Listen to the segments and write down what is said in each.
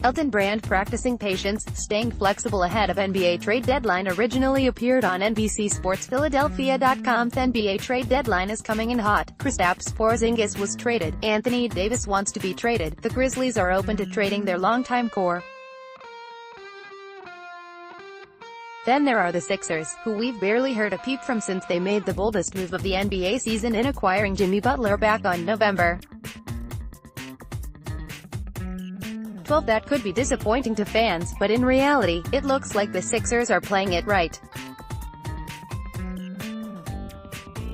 Elton Brand practicing patience, staying flexible ahead of NBA trade deadline originally appeared on nbcsportsphiladelphia.com. The NBA trade deadline is coming in hot. Kristaps Porzingis was traded. Anthony Davis wants to be traded. The Grizzlies are open to trading their longtime core. Then there are the Sixers, who we've barely heard a peep from since they made the boldest move of the NBA season in acquiring Jimmy Butler back on November 12. That could be disappointing to fans, but in reality, it looks like the Sixers are playing it right.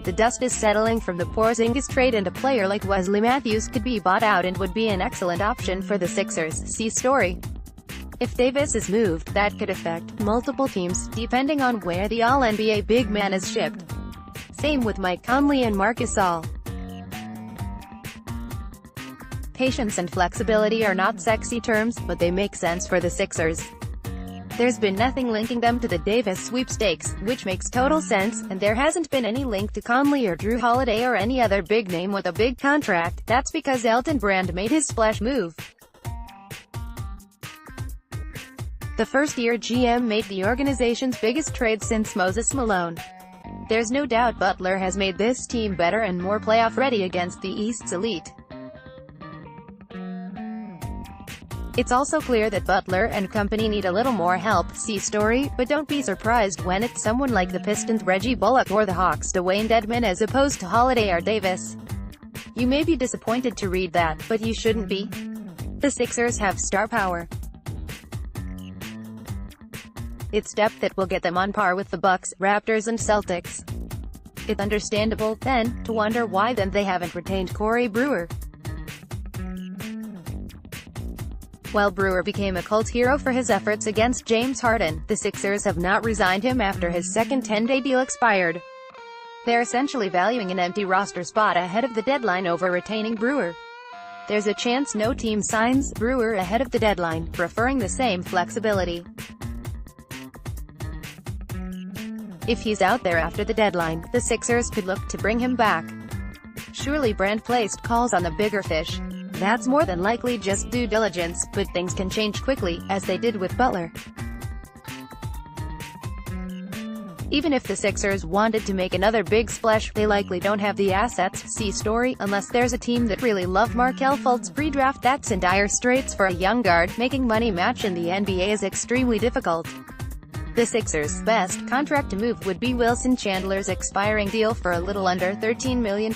The dust is settling from the Porzingis trade, and a player like Wesley Matthews could be bought out and would be an excellent option for the Sixers. See story. If Davis is moved, that could affect multiple teams, depending on where the All-NBA big man is shipped. Same with Mike Conley and Marc Gasol. Patience and flexibility are not sexy terms, but they make sense for the Sixers. There's been nothing linking them to the Davis sweepstakes, which makes total sense, and there hasn't been any link to Conley or Drew Holiday or any other big name with a big contract. That's because Elton Brand made his splash move. The first-year GM made the organization's biggest trade since Moses Malone. There's no doubt Butler has made this team better and more playoff-ready against the East's elite. It's also clear that Butler and company need a little more help. See story, but don't be surprised when it's someone like the Pistons' Reggie Bullock or the Hawks' Dwayne Dedmon as opposed to Holiday or Davis. You may be disappointed to read that, but you shouldn't be. The Sixers have star power. It's depth that will get them on par with the Bucks, Raptors and Celtics. It's understandable, then, to wonder why then they haven't retained Corey Brewer. While Brewer became a cult hero for his efforts against James Harden, the Sixers have not resigned him after his second 10-day deal expired. They're essentially valuing an empty roster spot ahead of the deadline over retaining Brewer. There's a chance no team signs Brewer ahead of the deadline, preferring the same flexibility. If he's out there after the deadline, the Sixers could look to bring him back. Surely Brand placed calls on the bigger fish. That's more than likely just due diligence, but things can change quickly, as they did with Butler. Even if the Sixers wanted to make another big splash, they likely don't have the assets. See story, unless there's a team that really loved Markelle Fultz pre-draft that's in dire straits for a young guard. Making money match in the NBA is extremely difficult. The Sixers' best contract to move would be Wilson Chandler's expiring deal for a little under $13 million.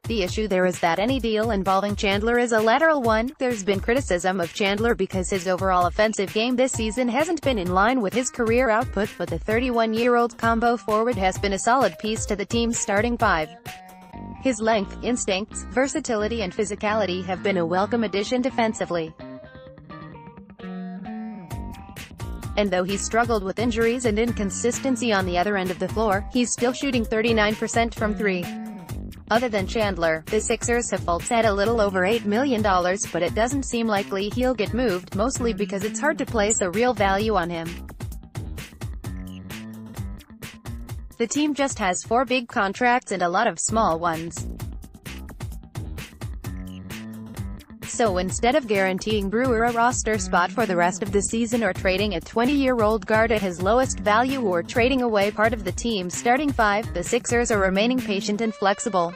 The issue there is that any deal involving Chandler is a lateral one. There's been criticism of Chandler because his overall offensive game this season hasn't been in line with his career output, but the 31-year-old combo forward has been a solid piece to the team's starting five. His length, instincts, versatility and physicality have been a welcome addition defensively. And though he's struggled with injuries and inconsistency on the other end of the floor, he's still shooting 39% from three. Other than Chandler, the Sixers have Fultz at a little over $8 million, but it doesn't seem likely he'll get moved, mostly because it's hard to place a real value on him. The team just has 4 big contracts and a lot of small ones. So instead of guaranteeing Brewer a roster spot for the rest of the season or trading a 20-year-old guard at his lowest value or trading away part of the team's starting five, the Sixers are remaining patient and flexible.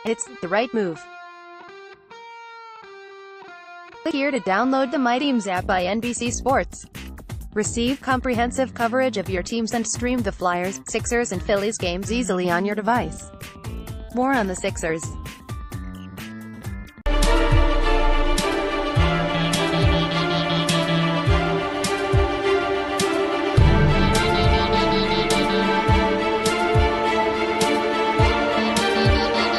It's the right move. Click here to download the My Teams app by NBC Sports. Receive comprehensive coverage of your teams and stream the Flyers, Sixers and Phillies games easily on your device. More on the Sixers.